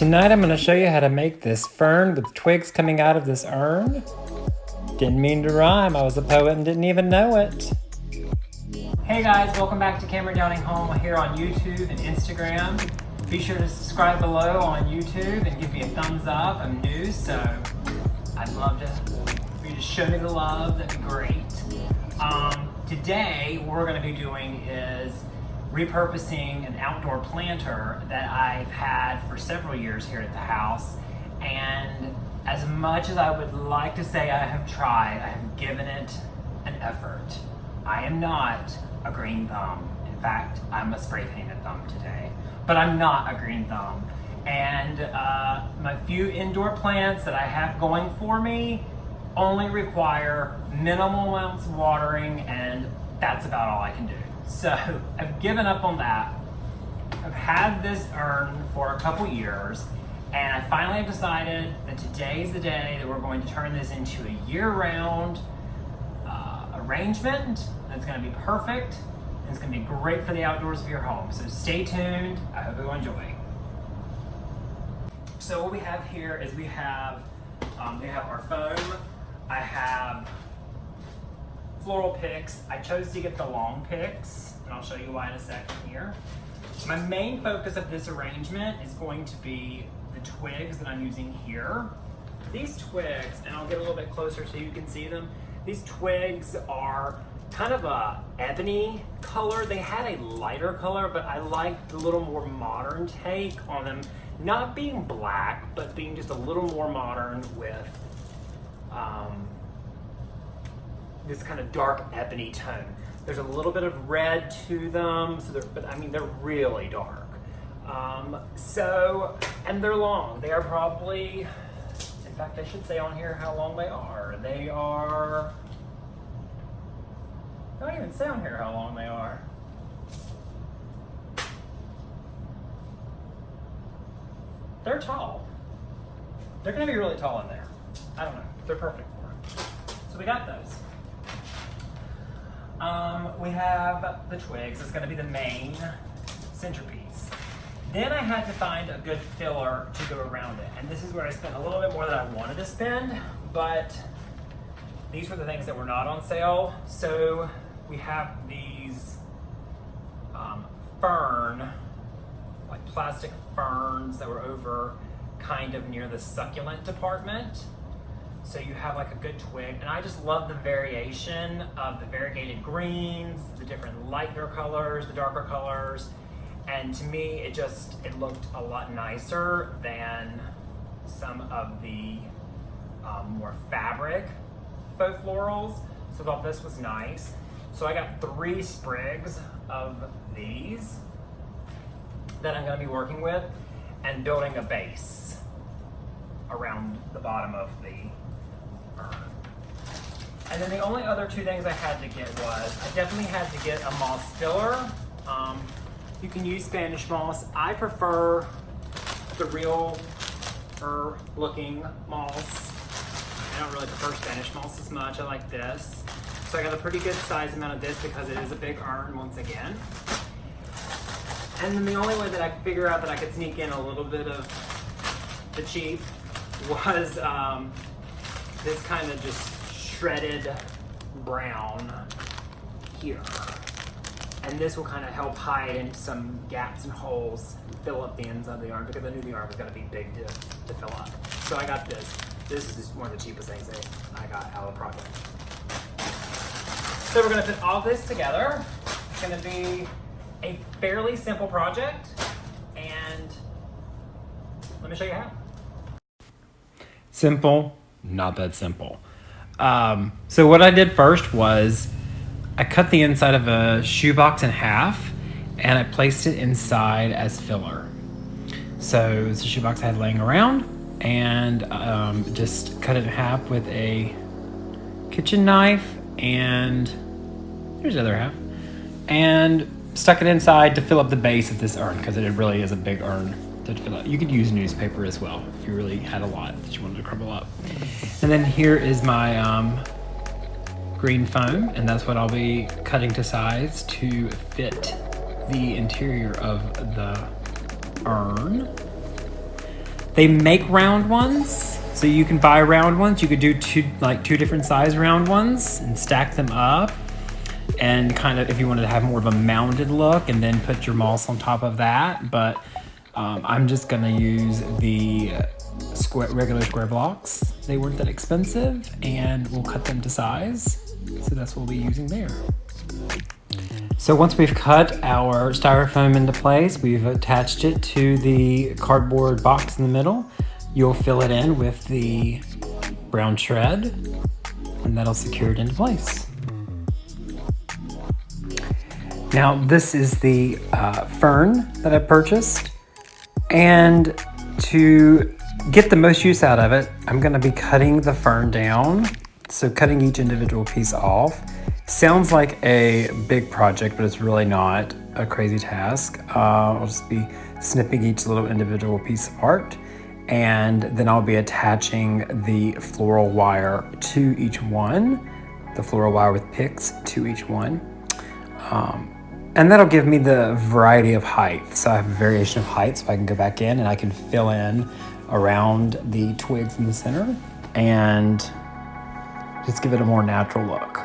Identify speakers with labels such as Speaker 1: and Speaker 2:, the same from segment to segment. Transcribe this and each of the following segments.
Speaker 1: Tonight I'm going to show you how to make this fern with twigs coming out of this urn. Didn't mean to rhyme, I was a poet and didn't even know it. Hey guys, welcome back to Cameron Downing Home here on YouTube and Instagram. Be sure to subscribe below on YouTube and give me a thumbs up. I'm new, so I'd love for you to show me the love, that'd be great. Today, what we're going to be doing is repurposing an outdoor planter that I've had for several years here at the house. And as much as I would like to say I have tried, I have given it an effort. I am not a green thumb. In fact, I'm a spray painted thumb today, but I'm not a green thumb. And my few indoor plants that I have going for me only require minimal amounts of watering, and that's about all I can do. So I've given up on that. I've had this urn for a couple years, and I finally have decided that today is the day that we're going to turn this into a year-round arrangement. That's going to be perfect, and it's going to be great for the outdoors of your home. So stay tuned. I hope you enjoy. So what we have here is we have our foam. I have floral picks. I chose to get the long picks, and I'll show you why in a second here. My main focus of this arrangement is going to be the twigs that I'm using here. These twigs, and I'll get a little bit closer so you can see them. These twigs are kind of a ebony color. They had a lighter color, but I liked the little more modern take on them. Not being black, but being just a little more modern with this kind of dark ebony tone. There's a little bit of red to them, but I mean, they're really dark. And they're long. They are probably, in fact, I should say on here how long they are. They don't even say on here how long they are. They're tall. They're gonna be really tall in there. I don't know, they're perfect for it. So we got those. We have the twigs. It's going to be the main centerpiece. Then I had to find a good filler to go around it. And this is where I spent a little bit more than I wanted to spend, but these were the things that were not on sale. So we have these like plastic ferns that were over kind of near the succulent department. So you have like a good twig, and I just love the variation of the variegated greens, the different lighter colors, the darker colors, and to me it looked a lot nicer than some of the more fabric faux florals. So I thought this was nice. So I got 3 sprigs of these that I'm going to be working with and building a base around the bottom of the urn. And then the only other 2 things I had to get was, I definitely had to get a moss filler. You can use Spanish moss. I prefer the real looking moss. I don't really prefer Spanish moss as much. I like this. So I got a pretty good size amount of this because it is a big urn once again. And then the only way that I could figure out that I could sneak in a little bit of the cheap was this kind of just shredded brown here. And this will kind of help hide in some gaps and holes, fill up the ends of the urn, because I knew the urn was going to be big to fill up. So I got this. This is just one of the cheapest things that I got out of the project. So we're going to put all this together. It's going to be a fairly simple project, and let me show you how. Simple, not that simple. So what I did first was I cut the inside of a shoebox in half and I placed it inside as filler. So it's a shoebox I had laying around, and just cut it in half with a kitchen knife, and here's the other half, and stuck it inside to fill up the base of this urn, because it really is a big urn to fill up. You could use newspaper as well if you really had a lot that you wanted to crumble up. And then here is my green foam, and that's what I'll be cutting to size to fit the interior of the urn. They make round ones, so you can buy round ones. You could do two different size round ones and stack them up. And kind of, if you wanted to have more of a mounded look, and then put your moss on top of that. But I'm just gonna use the regular square blocks. They weren't that expensive, and we'll cut them to size. So that's what we'll be using there. So once we've cut our styrofoam into place, we've attached it to the cardboard box in the middle. You'll fill it in with the brown shred, and that'll secure it into place. Now this is the fern that I purchased, and to get the most use out of it, I'm gonna be cutting the fern down. So cutting each individual piece off. Sounds like a big project, but it's really not a crazy task. I'll just be snipping each little individual piece apart, and then I'll be attaching the floral wire to each one, the floral wire with picks to each one. And that'll give me the variety of height. So I have a variation of height, so I can go back in and I can fill in around the twigs in the center and just give it a more natural look.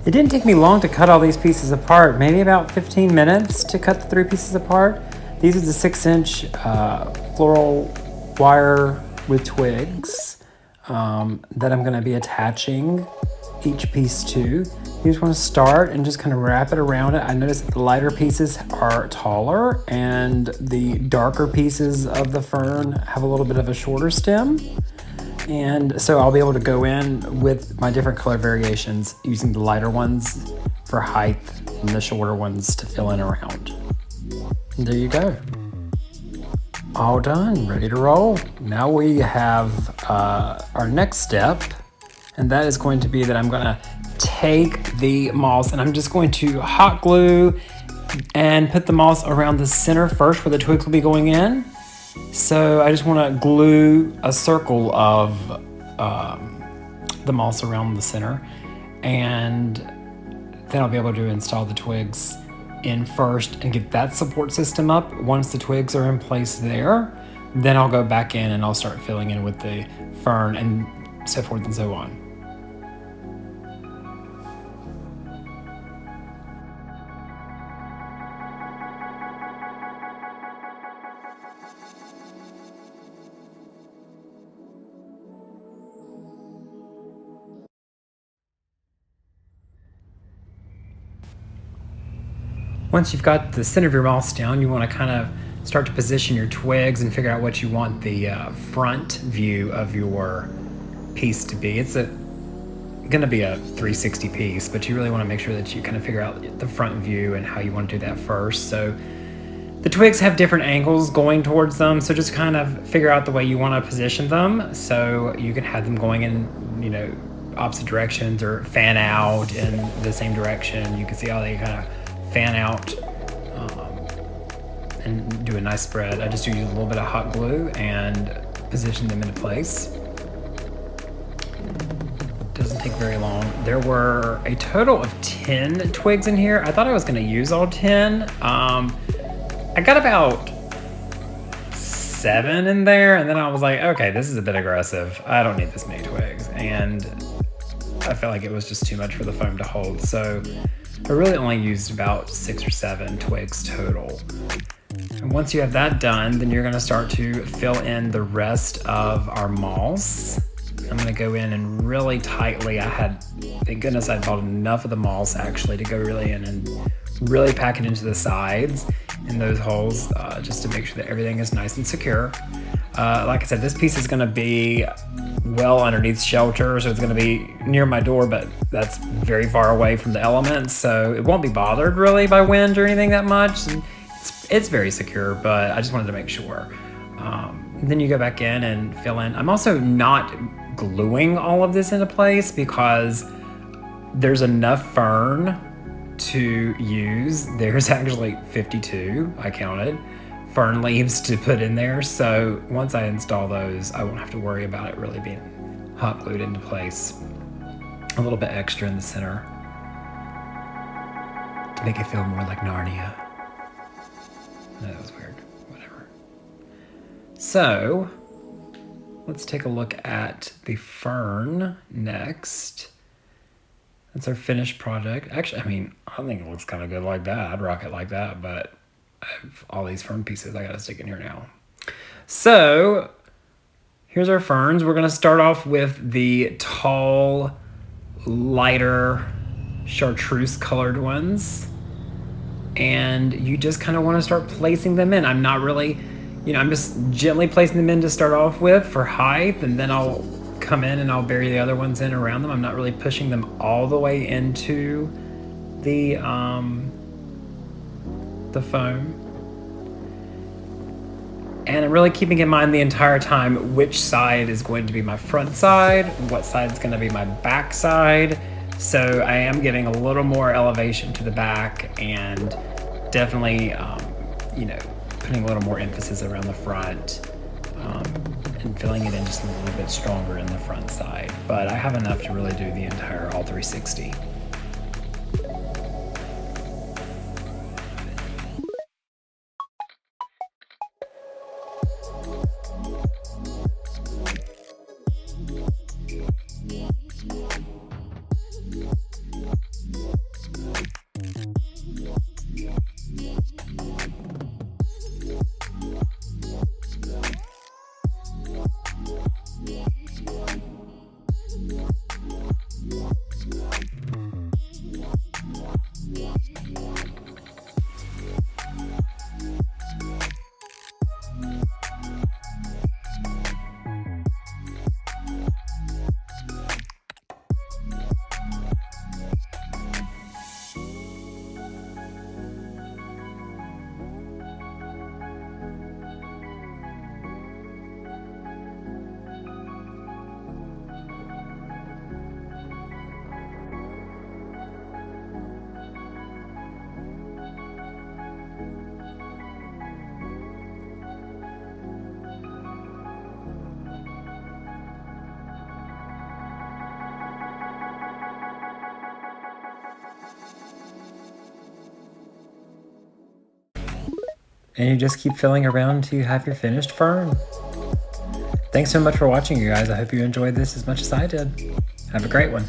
Speaker 1: It didn't take me long to cut all these pieces apart, maybe about 15 minutes to cut the 3 pieces apart. These are the 6-inch floral wire with twigs that I'm gonna be attaching each piece to. You just wanna start and just kind of wrap it around it. I noticed that the lighter pieces are taller and the darker pieces of the fern have a little bit of a shorter stem. And so I'll be able to go in with my different color variations using the lighter ones for height and the shorter ones to fill in around. And there you go. All done, ready to roll. Now we have our next step, and that is going to be that I'm gonna take the moss and I'm just going to hot glue and put the moss around the center first where the twigs will be going in. So I just want to glue a circle of the moss around the center, and then I'll be able to install the twigs in first and get that support system up. Once the twigs are in place there, then I'll go back in and I'll start filling in with the fern and so forth and so on. Once you've got the center of your moss down, you want to kind of start to position your twigs and figure out what you want the front view of your piece to be. It's going to be a 360 piece, but you really want to make sure that you kind of figure out the front view and how you want to do that first. So the twigs have different angles going towards them, so just kind of figure out the way you want to position them so you can have them going in, you know, opposite directions or fan out in the same direction. You can see how they kind of fan out and do a nice spread. I just use a little bit of hot glue and position them into place. Doesn't take very long. There were a total of 10 twigs in here. I thought I was going to use all 10. I got about 7 in there, and then I was like, okay, this is a bit aggressive. I don't need this many twigs, and I felt like it was just too much for the foam to hold. So I really only used about 6 or 7 twigs total. And once you have that done, then you're gonna start to fill in the rest of our moss. I'm gonna go in and really tightly, thank goodness I bought enough of the moss actually to go really in and Really pack it into the sides in those holes just to make sure that everything is nice and secure. Like I said, this piece is going to be well underneath shelter, so it's going to be near my door, but that's very far away from the elements, so it won't be bothered really by wind or anything that much. And it's very secure, but I just wanted to make sure. Then you go back in and fill in. I'm also not gluing all of this into place because there's enough fern to use. There's actually 52, I counted, fern leaves to put in there. So once I install those, I won't have to worry about it really being hot glued into place. A little bit extra in the center to make it feel more like Narnia. That was weird. Whatever. So let's take a look at the fern next. That's our finished project. Actually, I think it looks kind of good like that. I'd rock it like that, but I have all these fern pieces I gotta stick in here now. So here's our ferns. We're gonna start off with the tall, lighter, chartreuse colored ones. And you just kind of want to start placing them in. I'm not really, I'm just gently placing them in to start off with for height, and then I'll come in and I'll bury the other ones in around them. I'm not really pushing them all the way into the foam. And I'm really keeping in mind the entire time which side is going to be my front side, what side is going to be my back side. So I am getting a little more elevation to the back and definitely, putting a little more emphasis around the front and filling it in just a little bit stronger in the front side. But I have enough to really do the entire all 360. And you just keep filling around until you have your finished fern. Thanks so much for watching, you guys. I hope you enjoyed this as much as I did. Have a great one.